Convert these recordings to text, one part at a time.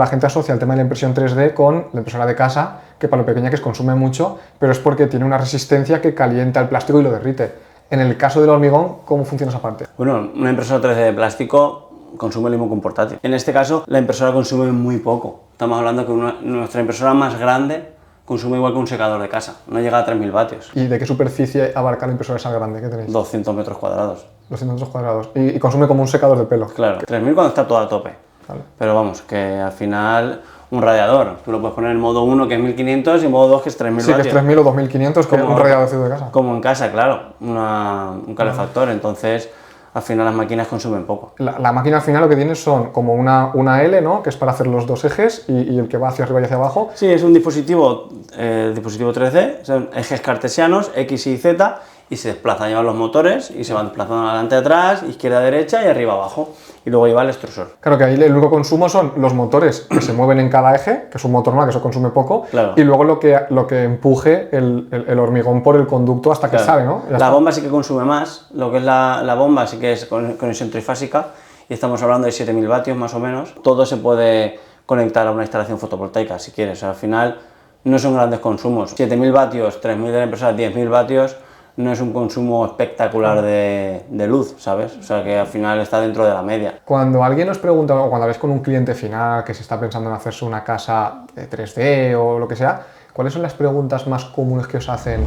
La gente asocia el tema de la impresión 3D con la impresora de casa, que para lo pequeña que es consume mucho, pero es porque tiene una resistencia que calienta el plástico y lo derrite. En el caso del hormigón, ¿cómo funciona esa parte? Bueno, una impresora 3D de plástico consume lo mismo que un portátil. En este caso, la impresora consume muy poco. Estamos hablando que nuestra impresora más grande consume igual que un secador de casa, no llega a 3000 vatios. ¿Y de qué superficie abarca la impresora esa grande que tenéis? 200 metros cuadrados. 200 metros cuadrados. Y consume como un secador de pelo. Claro, 3000 cuando está todo a tope. Vale. Pero vamos, que al final un radiador, tú lo puedes poner en modo 1 que es 1500 y en modo 2 que es 3000 Sí, vatios. que es 3000 o 2500 como un radiador de casa. Como en casa, claro, un calefactor, entonces al final las máquinas consumen poco. La máquina al final lo que tiene son como una L, ¿no? Que es para hacer los dos ejes y el que va hacia arriba y hacia abajo. Sí, es un dispositivo 3D, son ejes cartesianos, X y Z, y se desplazan, llevan los motores y se van desplazando adelante, atrás, izquierda, derecha y arriba, abajo. Y luego lleva el extrusor. Claro que ahí el único consumo son los motores que se mueven en cada eje, que es un motor normal, que eso consume poco, Claro. y luego lo que empuje el hormigón por el conducto hasta que Claro. sale, ¿no? La bomba sí que consume más, lo que es la bomba sí que es conexión trifásica, y estamos hablando de 7000 vatios más o menos. Todo se puede conectar a una instalación fotovoltaica si quieres, o sea, al final no son grandes consumos. 7000 vatios, 3000 de la impresora, 10.000 vatios, no es un consumo espectacular de luz, ¿sabes? O sea que al final está dentro de la media. Cuando alguien os pregunta, o cuando habéis con un cliente final que se está pensando en hacerse una casa 3D o lo que sea, ¿cuáles son las preguntas más comunes que os hacen?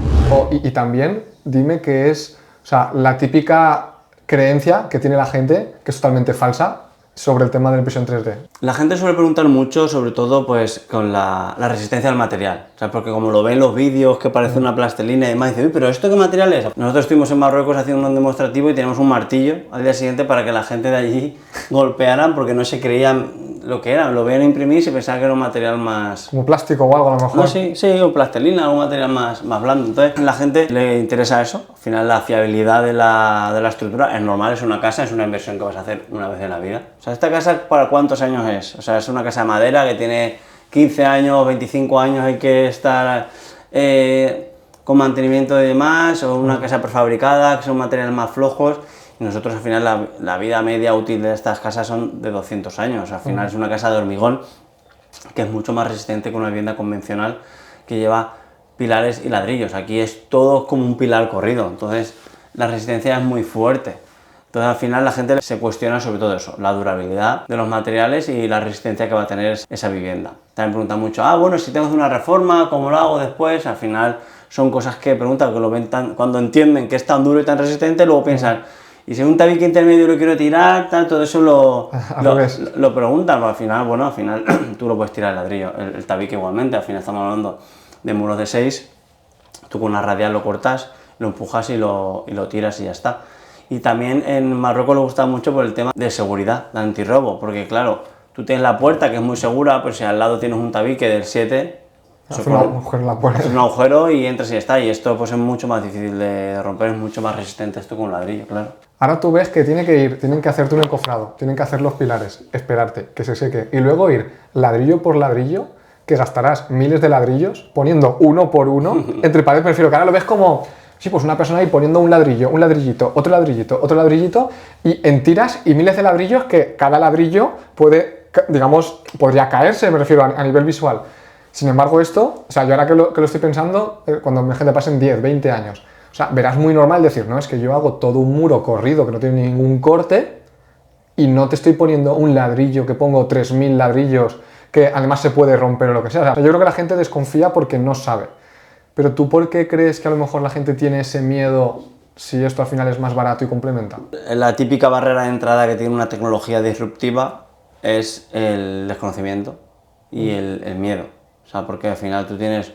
Y también dime qué es, o sea, la típica creencia que tiene la gente, que es totalmente falsa, sobre el tema de la impresión 3D. La gente suele preguntar mucho, sobre todo pues con la resistencia al material, o sea, porque como lo ven los vídeos que parece una plastilina y demás, dicen, uy, pero ¿esto qué material es? Nosotros estuvimos en Marruecos haciendo un demostrativo y teníamos un martillo al día siguiente para que la gente de allí golpearan porque no se creían lo que era, lo veían imprimir y se pensaba que era un material más... Como plástico o algo a lo mejor. No, sí, o plastilina, algún material más blando. Entonces, a la gente le interesa eso. Al final, la fiabilidad de la estructura es normal, es una casa, es una inversión que vas a hacer una vez en la vida. O sea, ¿esta casa para cuántos años es? O sea, es una casa de madera que tiene 15 años, 25 años, hay que estar con mantenimiento y demás, o una casa prefabricada, que son materiales más flojos. Y nosotros al final la vida media útil de estas casas son de 200 años. Al final es una casa de hormigón que es mucho más resistente que una vivienda convencional que lleva pilares y ladrillos. Aquí es todo como un pilar corrido, entonces la resistencia es muy fuerte. Entonces al final la gente se cuestiona sobre todo eso, la durabilidad de los materiales y la resistencia que va a tener esa vivienda. También preguntan mucho, bueno, si tengo que hacer una reforma, ¿cómo lo hago después? Al final son cosas que preguntan, que lo ven cuando entienden que es tan duro y tan resistente, luego piensan, y si un tabique intermedio lo quiero tirar, todo eso lo preguntan, pero al final tú lo puedes tirar el ladrillo, el tabique igualmente, al final estamos hablando de muros de 6, tú con una radial lo cortas, lo empujas y lo tiras y ya está. Y también en Marruecos le gusta mucho por el tema de seguridad, de antirrobo, porque claro, tú tienes la puerta que es muy segura, pero si al lado tienes un tabique del 7, Hace un agujero en la puerta. es un agujero y entras y ya está, y esto pues es mucho más difícil de romper, es mucho más resistente esto con un ladrillo, claro. Ahora tú ves que tienen que hacerte un encofrado, tienen que hacer los pilares, esperarte, que se seque, y luego ir ladrillo por ladrillo, que gastarás miles de ladrillos, poniendo uno por uno, entre paredes, prefiero que ahora lo ves como, sí, pues una persona ahí poniendo un ladrillo, un ladrillito, otro ladrillito, y en tiras y miles de ladrillos que cada ladrillo puede, digamos, podría caerse, me refiero a nivel visual. Sin embargo, esto, o sea, yo ahora que lo estoy pensando, cuando mi gente pasen 10, 20 años, o sea, verás muy normal decir, no, es que yo hago todo un muro corrido que no tiene ningún corte y no te estoy poniendo un ladrillo que pongo 3000 ladrillos que además se puede romper o lo que sea. O sea, yo creo que la gente desconfía porque no sabe. Pero ¿tú por qué crees que a lo mejor la gente tiene ese miedo si esto al final es más barato y complementa? La típica barrera de entrada que tiene una tecnología disruptiva es el desconocimiento y el miedo. O sea, porque al final tú tienes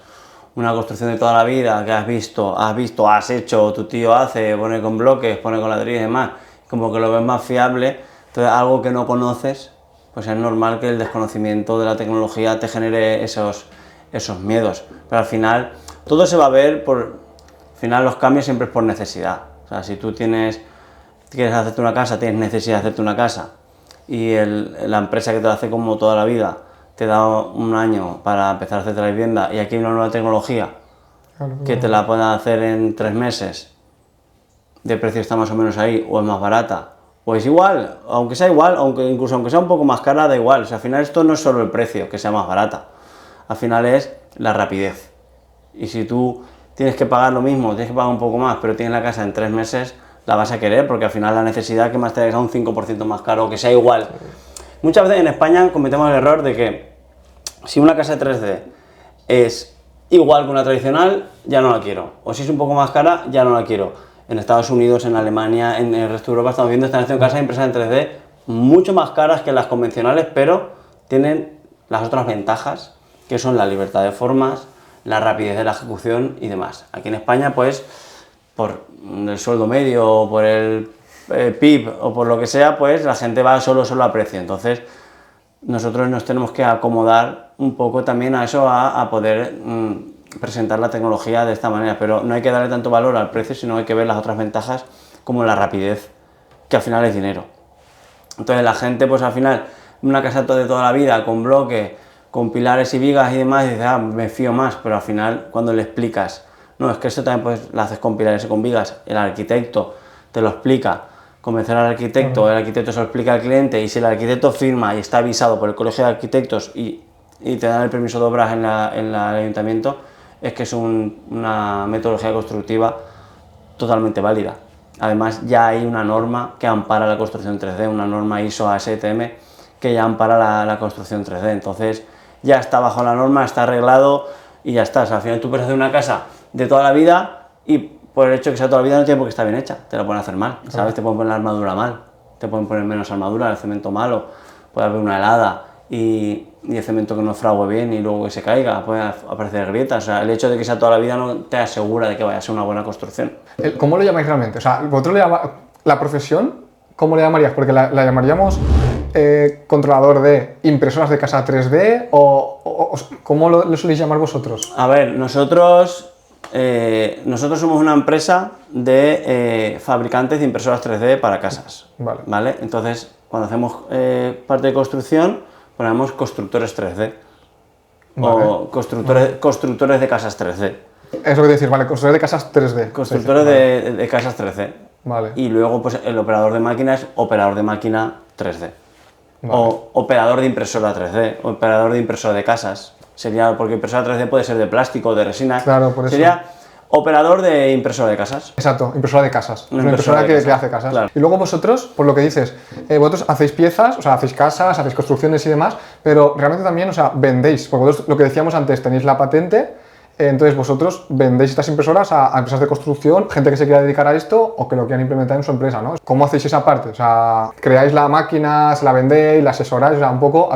una construcción de toda la vida que has has hecho, tu tío hace, pone con bloques, pone con ladrillos y demás, como que lo ves más fiable, entonces algo que no conoces, pues es normal que el desconocimiento de la tecnología te genere esos miedos. Pero al final, todo se va a ver al final los cambios siempre es por necesidad. O sea, si tú quieres hacerte una casa, tienes necesidad de hacerte una casa, y la empresa que te la hace como toda la vida, te da un año para empezar a hacerte la vivienda y aquí hay una nueva tecnología que te la pueda hacer en 3 meses, de precio está más o menos ahí, o es más barata, Pues igual, aunque sea igual, incluso aunque sea un poco más cara, da igual. O sea, al final esto no es solo el precio, que sea más barata. Al final es la rapidez. Y si tú tienes que pagar lo mismo, tienes que pagar un poco más, pero tienes la casa en 3 meses, la vas a querer, porque al final la necesidad que más te da un 5% más caro, o que sea igual. Muchas veces en España cometemos el error de que si una casa 3D es igual que una tradicional, ya no la quiero. O si es un poco más cara, ya no la quiero. En Estados Unidos, en Alemania, en el resto de Europa estamos viendo están haciendo casas impresas en 3D mucho más caras que las convencionales, pero tienen las otras ventajas, que son la libertad de formas, la rapidez de la ejecución y demás. Aquí en España, pues, por el sueldo medio o por el PIB o por lo que sea, pues la gente va solo a precio. Entonces, nosotros nos tenemos que acomodar un poco también a eso, a poder presentar la tecnología de esta manera, pero no hay que darle tanto valor al precio, sino hay que ver las otras ventajas como la rapidez, que al final es dinero. Entonces la gente, pues al final, una casa de toda la vida, con bloques, con pilares y vigas y demás, dice, me fío más, pero al final cuando le explicas, no, es que esto también pues lo haces con pilares y con vigas, el arquitecto te lo explica, convencer al arquitecto, el arquitecto se lo explica al cliente, y si el arquitecto firma y está avisado por el colegio de arquitectos y te dan el permiso de obras en el ayuntamiento, es que es una metodología constructiva totalmente válida. Además, ya hay una norma que ampara la construcción 3D, una norma ISO ASTM que ya ampara la construcción 3D. Entonces, ya está bajo la norma, está arreglado y ya está. O sea, al final tú puedes hacer una casa de toda la vida y por el hecho de que sea toda la vida no tiene por qué estar bien hecha. Te la pueden hacer mal, ¿sabes? Te pueden poner la armadura mal, te pueden poner menos armadura, el cemento malo, puede haber una helada y el cemento que no frague bien y luego que se caiga, pueden aparecer grietas. O sea, el hecho de que sea toda la vida no te asegura de que vaya a ser una buena construcción. ¿Cómo lo llamáis realmente? O sea, vosotros la profesión, ¿cómo le llamarías? Porque la llamaríamos controlador de impresoras de casa 3D o ¿cómo lo soléis llamar vosotros? A ver, nosotros somos una empresa de fabricantes de impresoras 3D para casas. Vale. Entonces, cuando hacemos parte de construcción, ponemos constructores 3D. Vale. O constructores de casas 3D. Eso quiere decir, vale, constructores de casas 3D. Constructores de casas 3D. Vale. Y luego, pues el operador de máquina es operador de máquina 3D. Vale. O operador de impresora 3D, o operador de impresora de casas. Sería, porque impresora 3D puede ser de plástico o de resina. Claro, por eso. Sería operador de impresora de casas. Exacto, impresora de casas. Una impresora que hace casas. Claro. Y luego vosotros, por lo que dices, vosotros hacéis piezas, o sea, hacéis casas, hacéis construcciones y demás, pero realmente también, o sea, vendéis, porque vosotros, lo que decíamos antes, tenéis la patente, entonces vosotros vendéis estas impresoras a empresas de construcción, gente que se quiera dedicar a esto o que lo quieran implementar en su empresa, ¿no? ¿Cómo hacéis esa parte? O sea, creáis la máquina, se la vendéis, la asesoráis, o sea, un poco,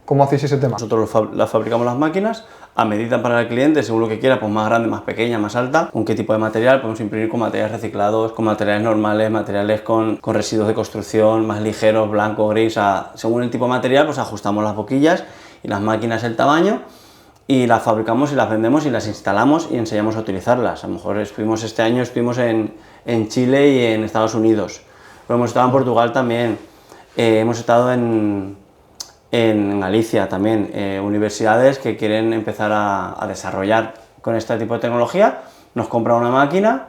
¿cómo hacéis ese tema? Nosotros las fabricamos las máquinas a medida para el cliente, según lo que quiera, pues más grande, más pequeña, más alta, con qué tipo de material. Podemos imprimir con materiales reciclados, con materiales normales, materiales con residuos de construcción, más ligeros, blanco, gris. O sea, según el tipo de material, pues ajustamos las boquillas y las máquinas el tamaño y las fabricamos y las vendemos y las instalamos y enseñamos a utilizarlas. A lo mejor este año estuvimos en Chile y en Estados Unidos, pero hemos estado en Portugal también, hemos estado en Galicia también, universidades que quieren empezar a desarrollar con este tipo de tecnología, nos compran una máquina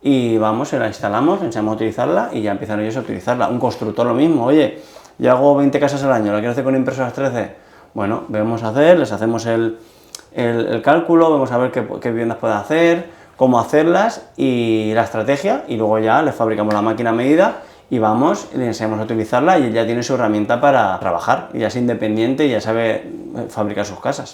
y vamos, se la instalamos, enseñamos a utilizarla y ya empiezan ellos a utilizarla. Un constructor lo mismo, oye, yo hago 20 casas al año, ¿la quiero hacer con impresoras 3D? Bueno, les hacemos el cálculo, vamos a ver qué viviendas puede hacer, cómo hacerlas y la estrategia, y luego ya les fabricamos la máquina a medida y vamos, le enseñamos a utilizarla y él ya tiene su herramienta para trabajar, y ya es independiente y ya sabe fabricar sus casas.